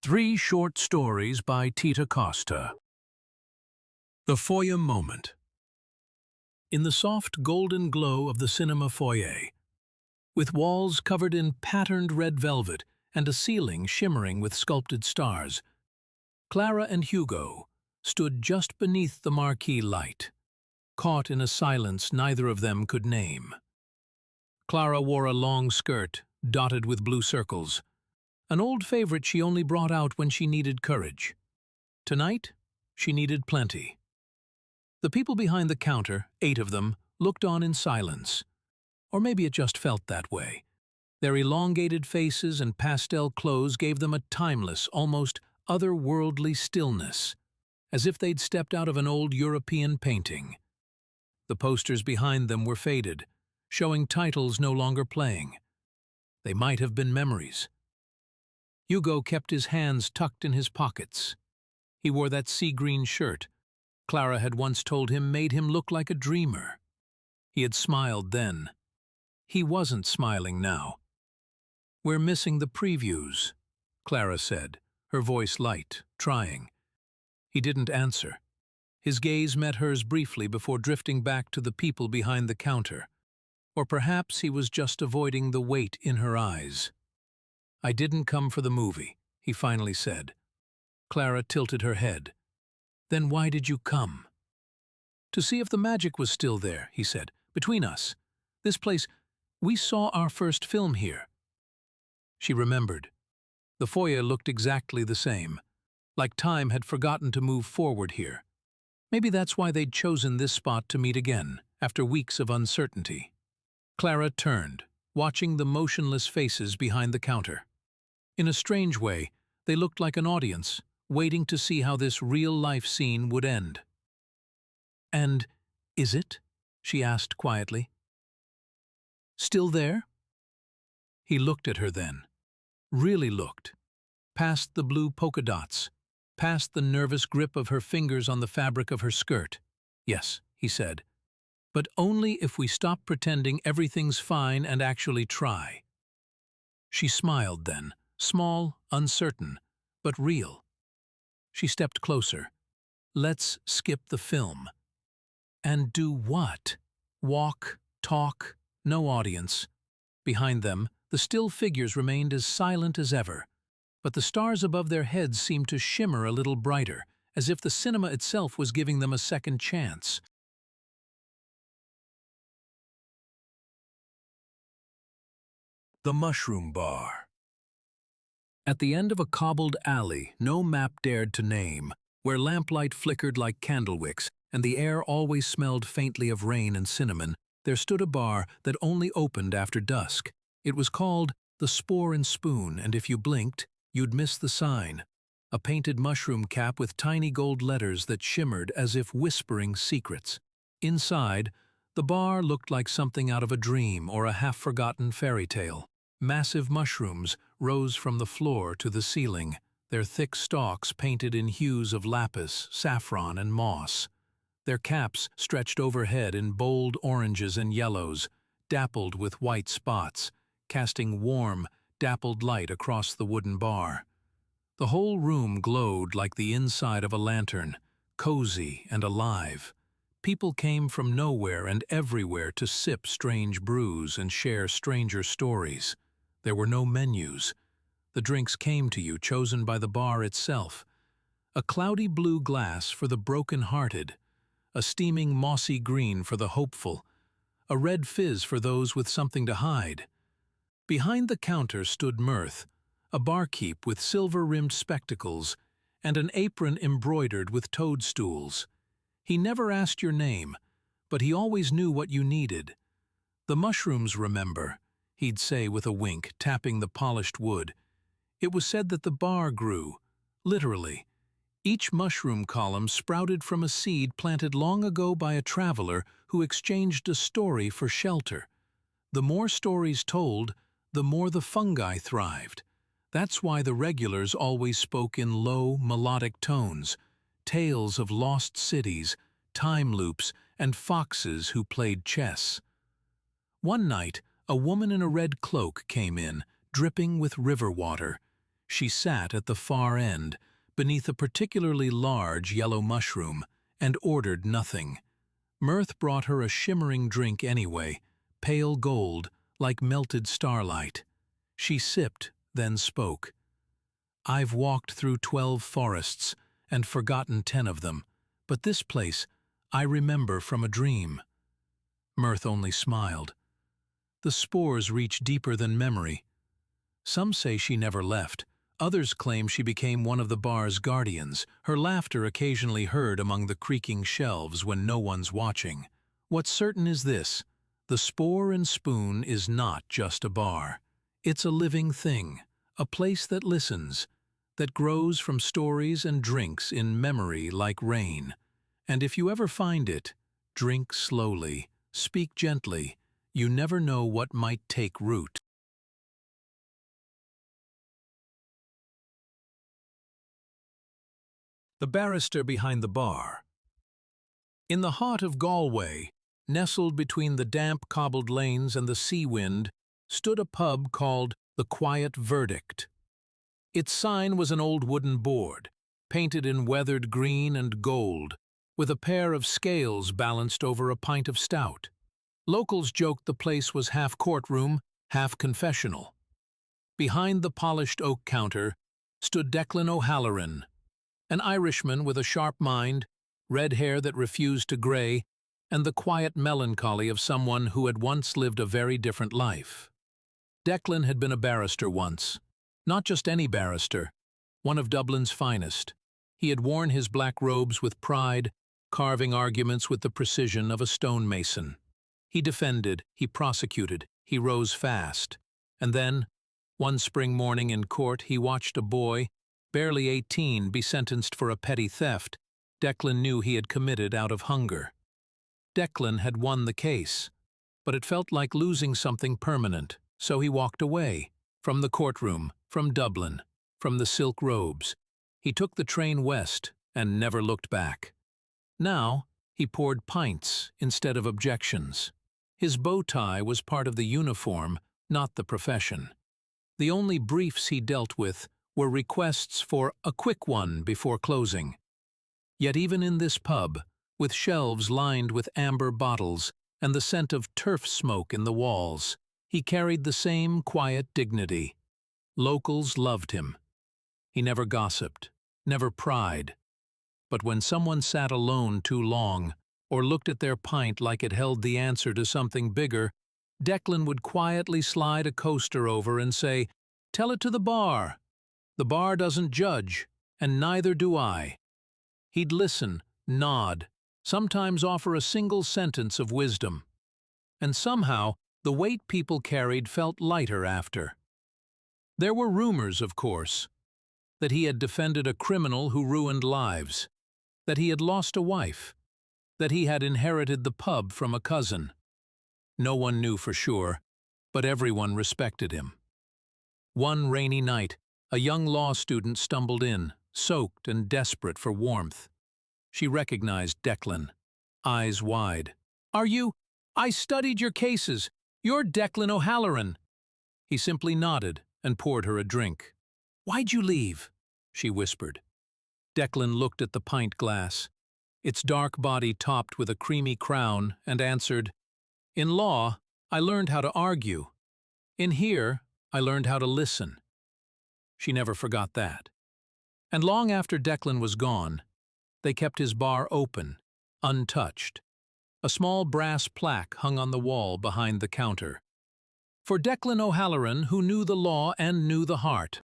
Three short stories by Tita Costa. The Foyer Moment. In the soft golden glow of the cinema foyer, with walls covered in patterned red velvet and a ceiling shimmering with sculpted stars, Clara and Hugo stood just beneath the marquee light, caught in a silence neither of them could name. Clara wore a long skirt, dotted with blue circles, an old favorite she only brought out when she needed courage. Tonight, she needed plenty. The people behind the counter, 8 of them, looked on in silence. Or maybe it just felt that way. Their elongated faces and pastel clothes gave them a timeless, almost otherworldly stillness, as if they'd stepped out of an old European painting. The posters behind them were faded, showing titles no longer playing. They might have been memories. Hugo kept his hands tucked in his pockets. He wore that sea-green shirt Clara had once told him made him look like a dreamer. He had smiled then. He wasn't smiling now. "We're missing the previews," Clara said, her voice light, trying. He didn't answer. His gaze met hers briefly before drifting back to the people behind the counter. Or perhaps he was just avoiding the weight in her eyes. "I didn't come for the movie," he finally said. Clara tilted her head. "Then why did you come?" "To see if the magic was still there," he said. "Between us. This place, we saw our first film here." She remembered. The foyer looked exactly the same, like time had forgotten to move forward here. Maybe that's why they'd chosen this spot to meet again, after weeks of uncertainty. Clara turned, watching the motionless faces behind the counter. In a strange way, they looked like an audience, waiting to see how this real-life scene would end. "And is it?" she asked quietly. "Still there?" He looked at her then. Really looked. Past the blue polka dots, past the nervous grip of her fingers on the fabric of her skirt. "Yes," he said. "But only if we stop pretending everything's fine and actually try." She smiled then, small, uncertain, but real. She stepped closer. "Let's skip the film." "And do what?" "Walk, talk, no audience." Behind them, the still figures remained as silent as ever, but the stars above their heads seemed to shimmer a little brighter, as if the cinema itself was giving them a second chance. The Mushroom Bar. At the end of a cobbled alley no map dared to name, where lamplight flickered like candlewicks and the air always smelled faintly of rain and cinnamon, there stood a bar that only opened after dusk. It was called the Spore and Spoon, and if you blinked, you'd miss the sign. A painted mushroom cap with tiny gold letters that shimmered as if whispering secrets. Inside, the bar looked like something out of a dream or a half-forgotten fairy tale. Massive mushrooms rose from the floor to the ceiling, their thick stalks painted in hues of lapis, saffron, and moss. Their caps stretched overhead in bold oranges and yellows, dappled with white spots, casting warm, dappled light across the wooden bar. The whole room glowed like the inside of a lantern, cozy and alive. People came from nowhere and everywhere to sip strange brews and share stranger stories. There were no menus. The drinks came to you, chosen by the bar itself. A cloudy blue glass for the broken-hearted, a steaming mossy green for the hopeful, a red fizz for those with something to hide. Behind the counter stood Mirth, a barkeep with silver-rimmed spectacles and an apron embroidered with toadstools. He never asked your name, but he always knew what you needed. "The mushrooms, remember," he'd say with a wink, tapping the polished wood. It was said that the bar grew, literally. Each mushroom column sprouted from a seed planted long ago by a traveler who exchanged a story for shelter. The more stories told, the more the fungi thrived. That's why the regulars always spoke in low, melodic tones, tales of lost cities, time loops, and foxes who played chess. One night, a woman in a red cloak came in, dripping with river water. She sat at the far end, beneath a particularly large yellow mushroom, and ordered nothing. Mirth brought her a shimmering drink anyway, pale gold, like melted starlight. She sipped, then spoke. "I've walked through 12 forests and forgotten 10 of them, but this place I remember from a dream." Mirth only smiled. "The spores reach deeper than memory. Some say she never left. Others claim she became one of the bar's guardians, her laughter occasionally heard among the creaking shelves when no one's watching. What's certain is this: the Spore and Spoon is not just a bar. It's a living thing, a place that listens, that grows from stories and drinks in memory like rain. And if you ever find it, drink slowly, speak gently. You never know what might take root. The Barrister Behind the Bar. In the heart of Galway, nestled between the damp cobbled lanes and the sea wind, stood a pub called The Quiet Verdict. Its sign was an old wooden board, painted in weathered green and gold, with a pair of scales balanced over a pint of stout. Locals joked the place was half courtroom, half confessional. Behind the polished oak counter stood Declan O'Halloran, an Irishman with a sharp mind, red hair that refused to grey, and the quiet melancholy of someone who had once lived a very different life. Declan had been a barrister once. Not just any barrister, one of Dublin's finest. He had worn his black robes with pride, carving arguments with the precision of a stonemason. He defended, he prosecuted, he rose fast. And then, one spring morning in court, he watched a boy, barely 18, be sentenced for a petty theft Declan knew he had committed out of hunger. Declan had won the case, but it felt like losing something permanent, so he walked away. From the courtroom, from Dublin, from the silk robes. He took the train west and never looked back. Now, he poured pints instead of objections. His bow tie was part of the uniform, not the profession. The only briefs he dealt with were requests for a quick one before closing. Yet even in this pub, with shelves lined with amber bottles and the scent of turf smoke in the walls, he carried the same quiet dignity. Locals loved him. He never gossiped, never pried. But when someone sat alone too long, or looked at their pint like it held the answer to something bigger, Declan would quietly slide a coaster over and say, "Tell it to the bar. The bar doesn't judge, and neither do I." He'd listen, nod, sometimes offer a single sentence of wisdom. And somehow, the weight people carried felt lighter after. There were rumors, of course, that he had defended a criminal who ruined lives, that he had lost a wife, that he had inherited the pub from a cousin. No one knew for sure, but everyone respected him. One rainy night, a young law student stumbled in, soaked and desperate for warmth. She recognized Declan, eyes wide. "Are you? I studied your cases. You're Declan O'Halloran." He simply nodded and poured her a drink. "Why'd you leave?" she whispered. Declan looked at the pint glass, its dark body topped with a creamy crown, and answered, "In law, I learned how to argue. In here, I learned how to listen." She never forgot that. And long after Declan was gone, they kept his bar open, untouched. A small brass plaque hung on the wall behind the counter. For Declan O'Halloran, who knew the law and knew the heart.